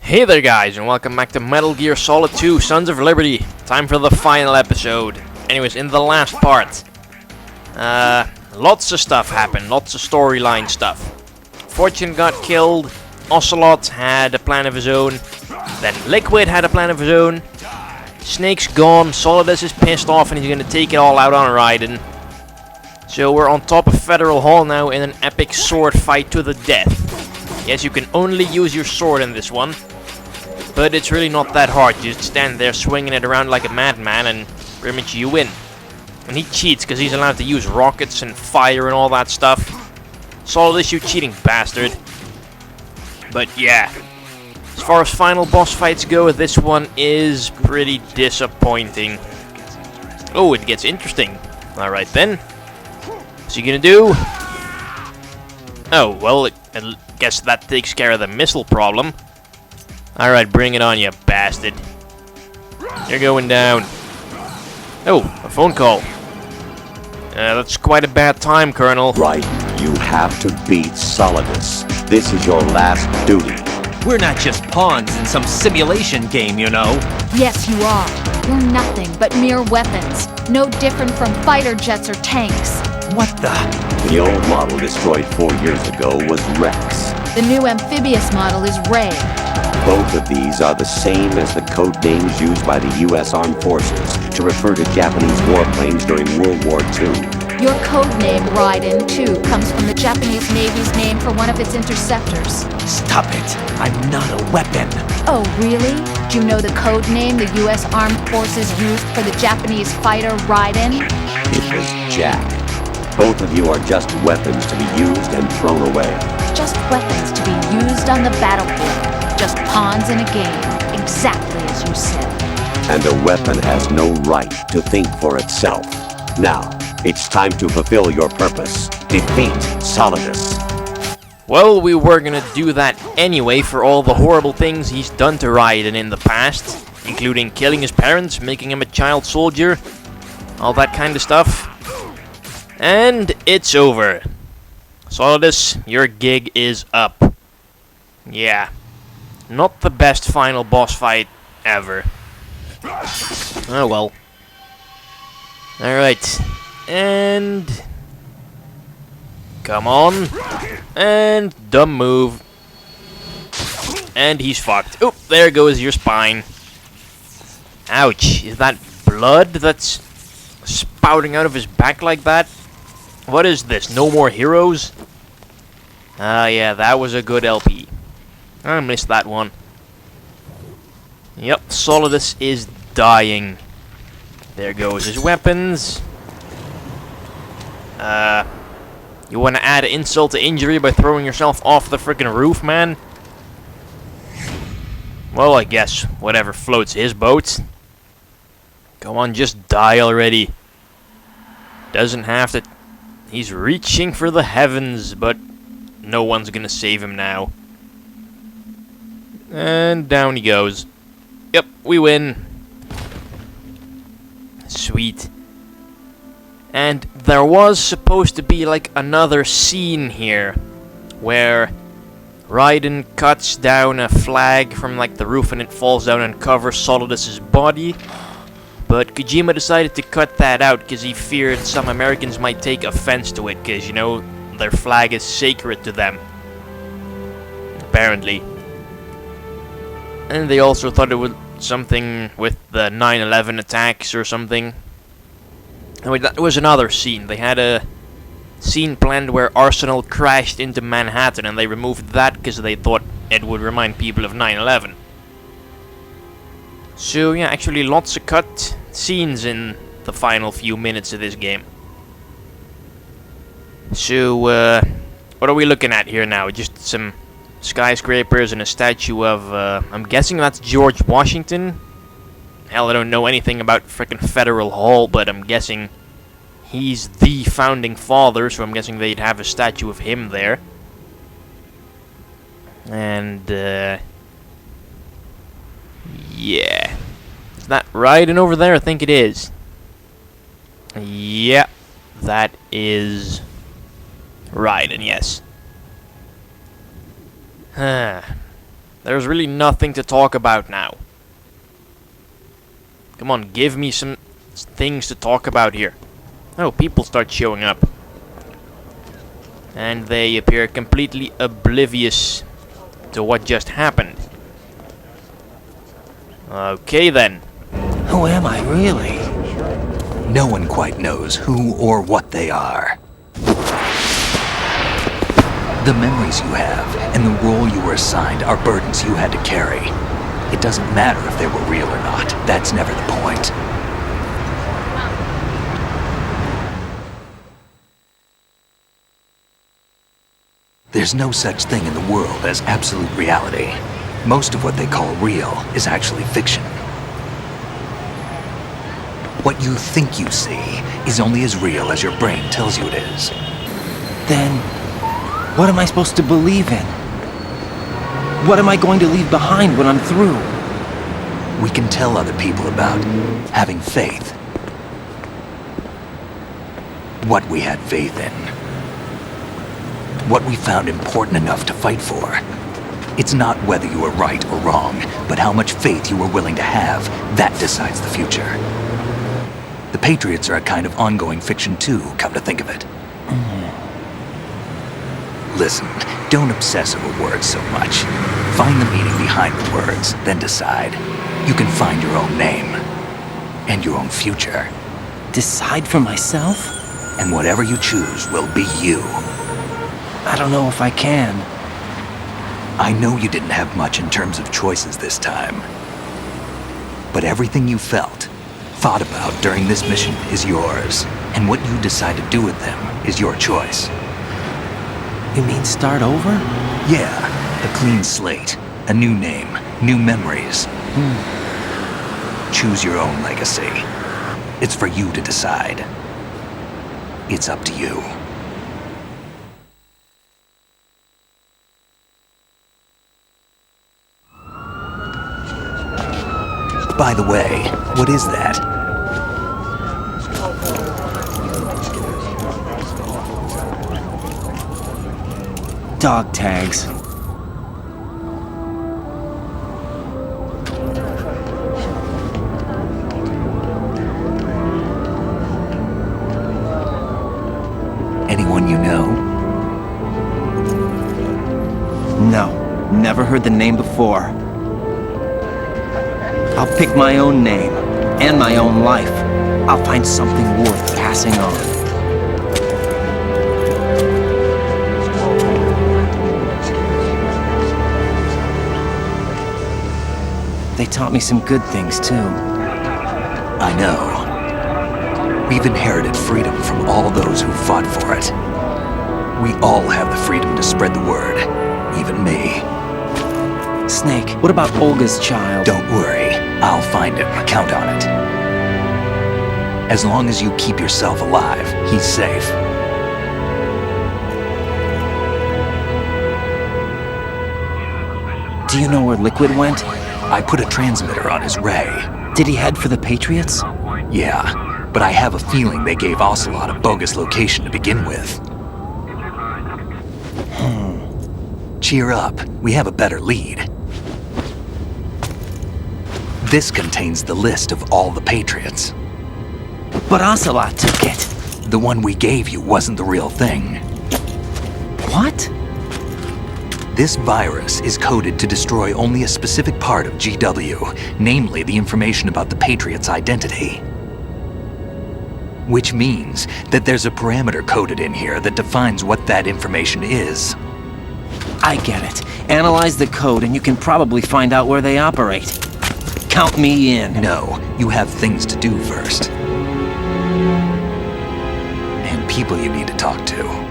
Hey there guys, and welcome back to Metal Gear Solid 2 Sons of Liberty. Time for the final episode. Anyways, in the last part, lots of stuff happened, lots of storyline stuff. Fortune got killed, Ocelot had a plan of his own, then Liquid had a plan of his own, Snake's gone, Solidus is pissed off and he's gonna take it all out on Raiden. So we're on top of Federal Hall now in an epic sword fight to the death. Yes, you can only use your sword in this one, but it's really not that hard. You just stand there swinging it around like a madman and pretty much you win. And he cheats because he's allowed to use rockets and fire and all that stuff. Solidus, you cheating bastard. But yeah, as far as final boss fights go, this one is pretty disappointing. Oh, it gets interesting. Alright then. What's he gonna do? Oh, well, I guess that takes care of the missile problem. Alright, bring it on, you bastard. You're going down. Oh, a phone call. That's quite a bad time, Colonel. Right, you have to beat Solidus. This is your last duty. We're not just pawns in some simulation game, you know. Yes, you are. You're nothing but mere weapons. No different from fighter jets or tanks. What the? The old model destroyed 4 years ago was Rex. The new amphibious model is Ray. Both of these are the same as the code names used by the U.S. Armed Forces to refer to Japanese warplanes during World War II. Your code name, Raiden, too, comes from the Japanese Navy's name for one of its interceptors. Stop it. I'm not a weapon. Oh, really? Do you know the code name the U.S. Armed Forces used for the Japanese fighter Raiden? It was Jack. Both of you are just weapons to be used and thrown away. Just weapons to be used on the battlefield. Just pawns in a game, exactly as you said. And a weapon has no right to think for itself. Now, it's time to fulfill your purpose. Defeat Solidus. Well, we were gonna do that anyway for all the horrible things he's done to Raiden in the past, including killing his parents, making him a child soldier, all that kind of stuff. And it's over. Solidus, your gig is up. Yeah. Not the best final boss fight ever. Oh well. Alright. And... come on. And dumb move. And he's fucked. Oop, there goes your spine. Ouch. Is that blood that's spouting out of his back like that? What is this? No More Heroes? Ah, yeah, that was a good LP. I missed that one. Yep, Solidus is dying. There goes his weapons. You want to add insult to injury by throwing yourself off the frickin' roof, man? Well, I guess whatever floats his boat. Come on, just die already. Doesn't have to... He's reaching for the heavens, but no one's gonna save him now. And down he goes. Yep, we win. Sweet. And there was supposed to be like another scene here where Raiden cuts down a flag from like the roof and it falls down and covers Solidus' body. But Kojima decided to cut that out because he feared some Americans might take offense to it because, you know, their flag is sacred to them. Apparently. And they also thought it was something with the 9/11 attacks or something. I mean, that was another scene. They had a scene planned where Arsenal crashed into Manhattan and they removed that because they thought it would remind people of 9/11. So yeah, actually lots of cut scenes in the final few minutes of this game. So, what are we looking at here now? Just some skyscrapers and a statue of, I'm guessing that's George Washington. Hell, I don't know anything about frickin' Federal Hall, but I'm guessing he's the founding father, so I'm guessing they'd have a statue of him there. And, yeah. Is that Raiden over there? I think it is. Yeah, that is Raiden, yes. There's really nothing to talk about now. Come on, give me some things to talk about here. Oh, people start showing up. And they appear completely oblivious to what just happened. Okay then. Who am I, really? No one quite knows who or what they are. The memories you have and the role you were assigned are burdens you had to carry. It doesn't matter if they were real or not. That's never the point. There's no such thing in the world as absolute reality. Most of what they call real is actually fiction. What you think you see is only as real as your brain tells you it is. Then, what am I supposed to believe in? What am I going to leave behind when I'm through? We can tell other people about having faith. What we had faith in. What we found important enough to fight for. It's not whether you were right or wrong, but how much faith you were willing to have. That decides the future. The Patriots are a kind of ongoing fiction too, come to think of it. Listen, don't obsess over words so much. Find the meaning behind the words, then decide. You can find your own name. And your own future. Decide for myself? And whatever you choose will be you. I don't know if I can. I know you didn't have much in terms of choices this time. But everything you felt, thought about during this mission is yours. And what you decide to do with them is your choice. You mean start over? Yeah, a clean slate, a new name, new memories. Choose your own legacy. It's for you to decide. It's up to you. By the way, what is that? Dog tags. Anyone you know? No, never heard the name before. I'll pick my own name, and my own life. I'll find something worth passing on. They taught me some good things, too. I know. We've inherited freedom from all those who fought for it. We all have the freedom to spread the word, even me. Snake, what about Olga's child? Don't worry, I'll find him, count on it. As long as you keep yourself alive, he's safe. Do you know where Liquid went? I put a transmitter on his ray. Did he head for the Patriots? Yeah, but I have a feeling they gave Ocelot a bogus location to begin with. Cheer up, we have a better lead. This contains the list of all the Patriots. But Ocelot took it. The one we gave you wasn't the real thing. What? This virus is coded to destroy only a specific part of GW, namely the information about the Patriots' identity. Which means that there's a parameter coded in here that defines what that information is. I get it. Analyze the code and you can probably find out where they operate. Count me in. No, you have things to do first. And people you need to talk to.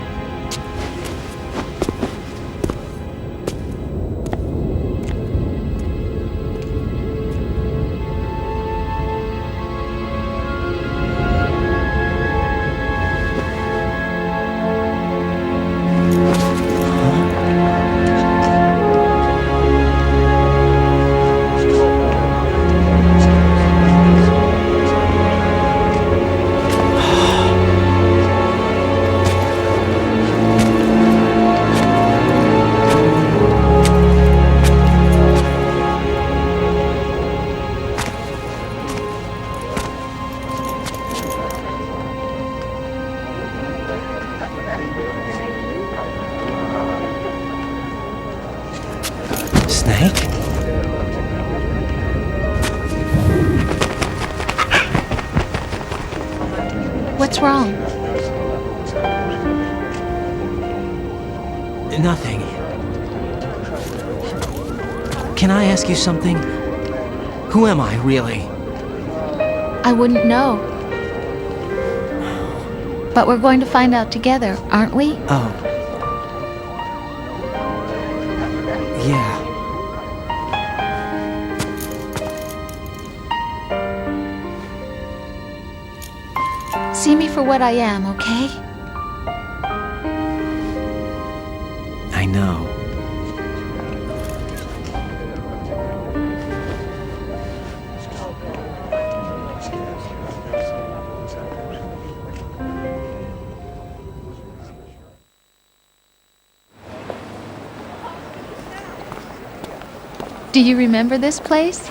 What's wrong? Nothing. Can I ask you something? Who am I, really? I wouldn't know. But we're going to find out together, aren't we? Oh. Yeah. See me for what I am, okay? I know. Do you remember this place?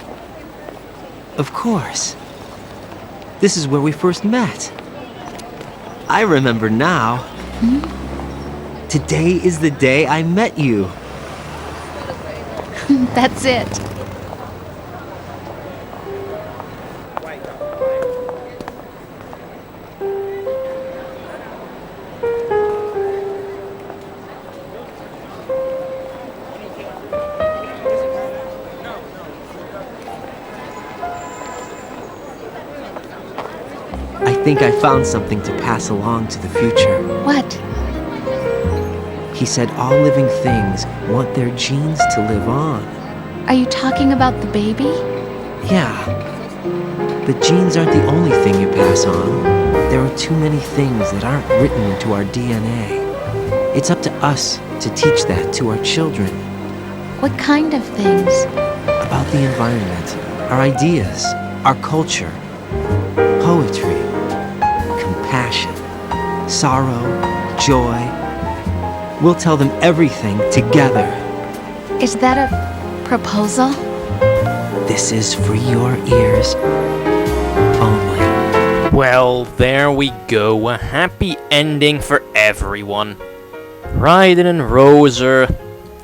Of course. This is where we first met. I remember now. Today is the day I met you. That's it. I think I found something to pass along to the future. What? He said all living things want their genes to live on. Are you talking about the baby? Yeah. But genes aren't the only thing you pass on. There are too many things that aren't written into our DNA. It's up to us to teach that to our children. What kind of things? About the environment, our ideas, our culture, poetry, compassion, sorrow, joy. We'll tell them everything together. Is that a proposal? This is for your ears only. Well, there we go. A happy ending for everyone. Raiden and Rose are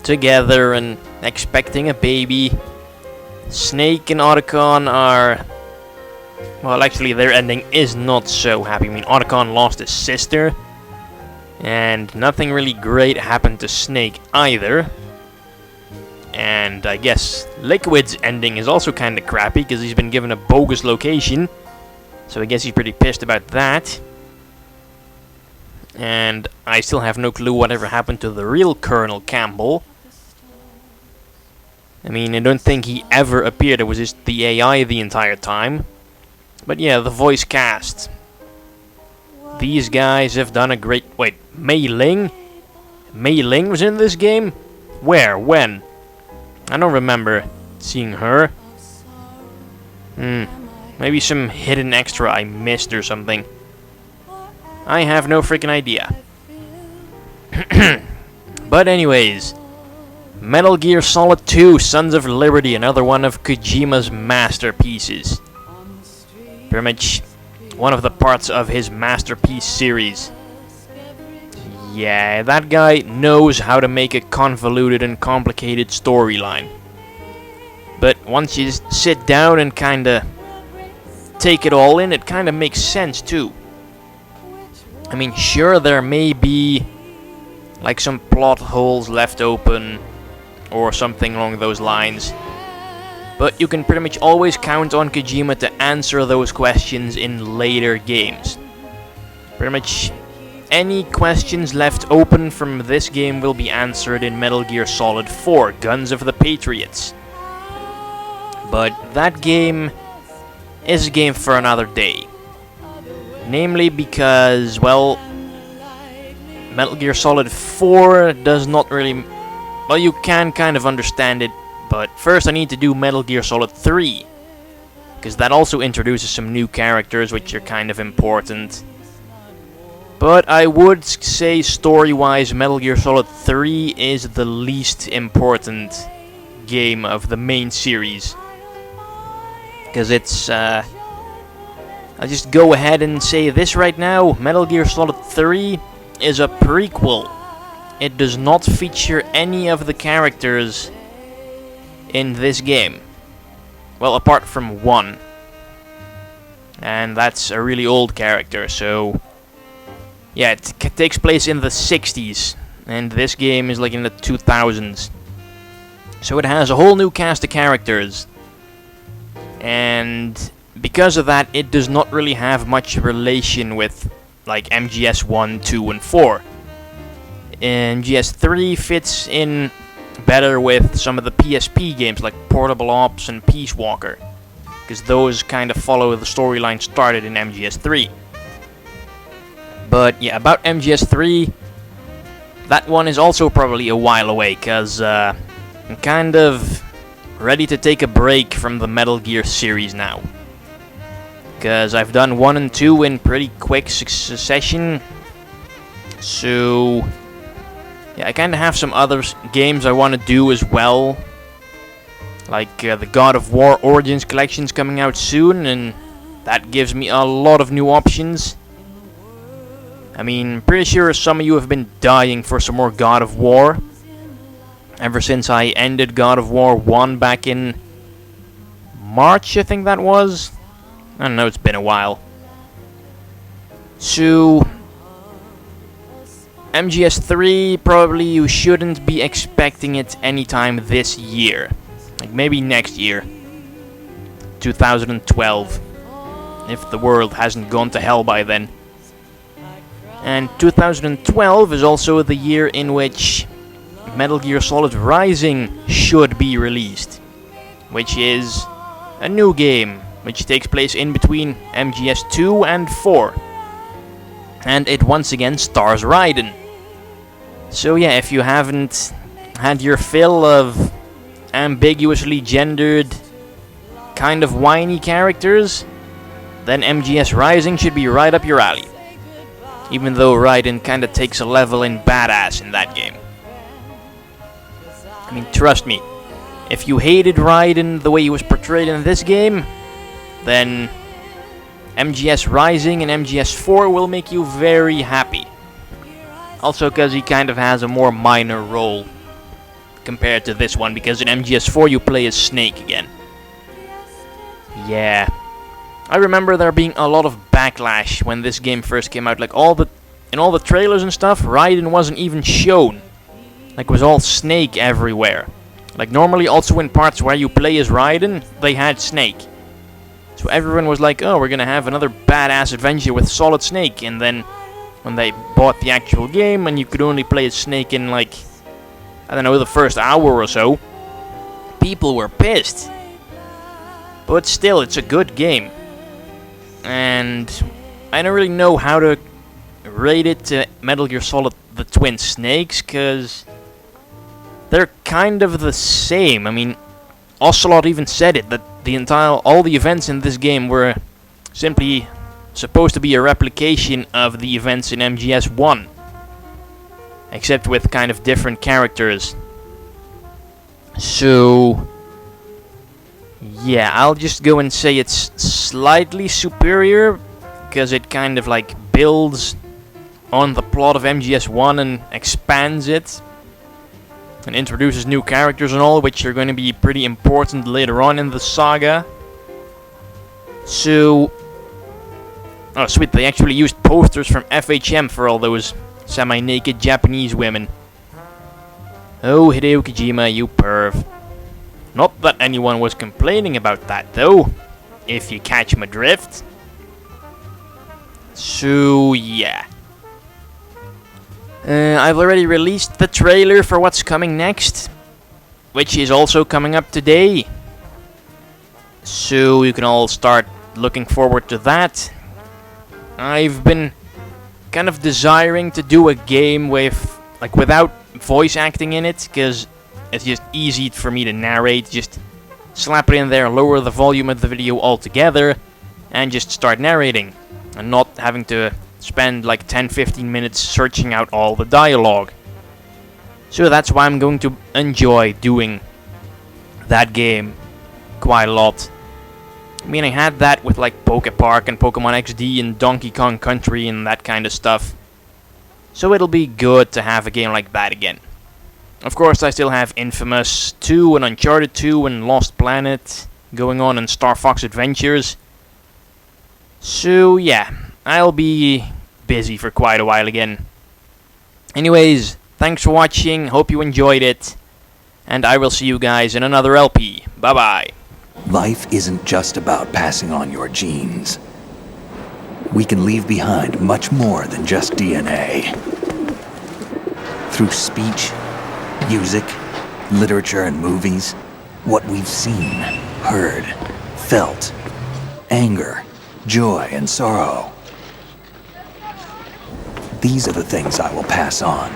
together and expecting a baby. Snake and Otacon are... Well, actually, their ending is not so happy. I mean, Otacon lost his sister. And nothing really great happened to Snake either. And I guess Liquid's ending is also kind of crappy because he's been given a bogus location. So I guess he's pretty pissed about that. And I still have no clue whatever happened to the real Colonel Campbell. I mean, I don't think he ever appeared. It was just the AI the entire time. But yeah, the voice cast. These guys have done a great... Wait, Mei Ling? Mei Ling was in this game? Where? When? I don't remember seeing her. Maybe some hidden extra I missed or something. I have no freaking idea. But anyways, Metal Gear Solid 2 Sons of Liberty, another one of Kojima's masterpieces. Pretty much one of the parts of his masterpiece series. Yeah, that guy knows how to make a convoluted and complicated storyline. But once you just sit down and kinda take it all in, it kinda makes sense too. I mean, sure, there may be like some plot holes left open or something along those lines, but you can pretty much always count on Kojima to answer those questions in later games. Pretty much any questions left open from this game will be answered in Metal Gear Solid 4, Guns of the Patriots. But that game is a game for another day. Namely because, well, Metal Gear Solid 4 does not really... Well, you can kind of understand it, but first I need to do Metal Gear Solid 3. Because that also introduces some new characters which are kind of important. But I would say story-wise Metal Gear Solid 3 is the least important game of the main series. Because it's... I'll just go ahead and say this right now. Metal Gear Solid 3 is a prequel. It does not feature any of the characters in this game. Well, apart from one. And that's a really old character, so Yeah, it takes place in the 60s, and this game is like in the 2000s. So it has a whole new cast of characters, and because of that, it does not really have much relation with like MGS 1, 2, and 4. MGS 3 fits in better with some of the PSP games like Portable Ops and Peace Walker, because those kind of follow the storyline started in MGS 3. But yeah, about MGS 3, that one is also probably a while away, because I'm kind of ready to take a break from the Metal Gear series now. Because I've done 1 and 2 in pretty quick succession. So yeah, I kind of have some other games I want to do as well. Like the God of War Origins collection's coming out soon, and that gives me a lot of new options. I mean, pretty sure some of you have been dying for some more God of War. Ever since I ended God of War 1 back in March, I think that was. I don't know, it's been a while. So MGS 3, probably you shouldn't be expecting it anytime this year. Like maybe next year. 2012. If the world hasn't gone to hell by then. And 2012 is also the year in which Metal Gear Solid Rising should be released. Which is a new game, which takes place in between MGS 2 and 4. And it once again stars Raiden. So yeah, if you haven't had your fill of ambiguously gendered, kind of whiny characters, then MGS Rising should be right up your alley. Even though Raiden kind of takes a level in badass in that game. I mean, trust me, if you hated Raiden the way he was portrayed in this game, then MGS Rising and MGS 4 will make you very happy. Also because he kind of has a more minor role compared to this one, because in MGS 4 you play as Snake again. Yeah. I remember there being a lot of backlash when this game first came out. Like in all the trailers and stuff, Raiden wasn't even shown. Like it was all Snake everywhere. Like normally also in parts where you play as Raiden, they had Snake. So everyone was like, oh, we're gonna have another badass adventure with Solid Snake. And then when they bought the actual game and you could only play as Snake in like, I don't know, the first hour or so, people were pissed. But still, it's a good game. And I don't really know how to rate it to Metal Gear Solid the Twin Snakes, because they're kind of the same. I mean, Ocelot even said it, that all the events in this game were simply supposed to be a replication of the events in MGS 1. Except with kind of different characters. So yeah, I'll just go and say it's slightly superior, because it kind of like builds on the plot of MGS 1 and expands it. And introduces new characters and all, which are going to be pretty important later on in the saga. So, oh sweet, they actually used posters from FHM for all those semi-naked Japanese women. Oh, Hideo Kojima, you perv. Not that anyone was complaining about that, though, if you catch my drift. So, yeah. I've already released the trailer for what's coming next, which is also coming up today. So you can all start looking forward to that. I've been kind of desiring to do a game with, like, without voice acting in it, because it's just easy for me to narrate. Just slap it in there, lower the volume of the video altogether, and just start narrating, and not having to spend like 10-15 minutes searching out all the dialogue. So that's why I'm going to enjoy doing that game quite a lot. I mean, I had that with like Poke Park and Pokemon XD and Donkey Kong Country and that kind of stuff. So it'll be good to have a game like that again. Of course, I still have Infamous 2 and Uncharted 2 and Lost Planet going on and Star Fox Adventures. So yeah, I'll be busy for quite a while again. Anyways, thanks for watching, hope you enjoyed it, and I will see you guys in another LP. Bye bye. Life isn't just about passing on your genes. We can leave behind much more than just DNA. Through speech, music, literature, and movies, what we've seen, heard, felt, anger, joy, and sorrow. These are the things I will pass on.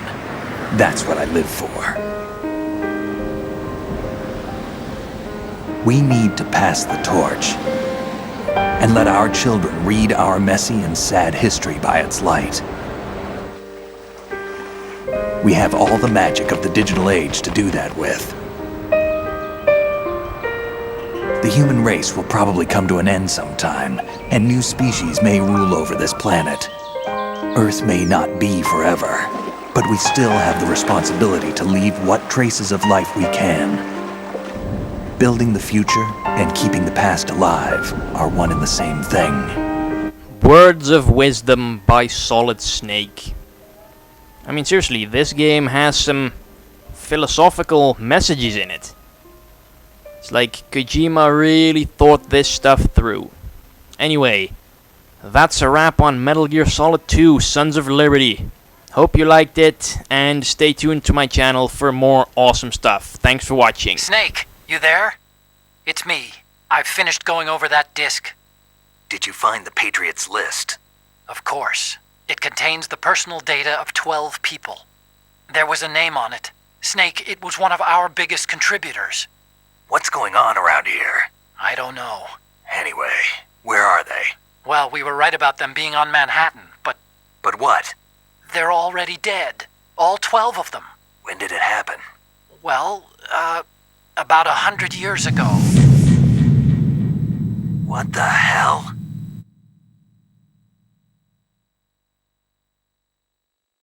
That's what I live for. We need to pass the torch and let our children read our messy and sad history by its light. We have all the magic of the digital age to do that with. The human race will probably come to an end sometime, and new species may rule over this planet. Earth may not be forever, but we still have the responsibility to leave what traces of life we can. Building the future and keeping the past alive are one and the same thing. Words of wisdom by Solid Snake. I mean, seriously, this game has some philosophical messages in it. It's like Kojima really thought this stuff through. Anyway, that's a wrap on Metal Gear Solid 2 Sons of Liberty. Hope you liked it, and stay tuned to my channel for more awesome stuff. Thanks for watching. Snake, you there? It's me. I've finished going over that disc. Did you find the Patriots list? Of course. It contains the personal data of 12 people. There was a name on it. Snake, it was one of our biggest contributors. What's going on around here? I don't know. Anyway, where are they? Well, we were right about them being on Manhattan, but But what? they're already dead. All 12 of them. When did it happen? Well, about 100 years ago. What the hell?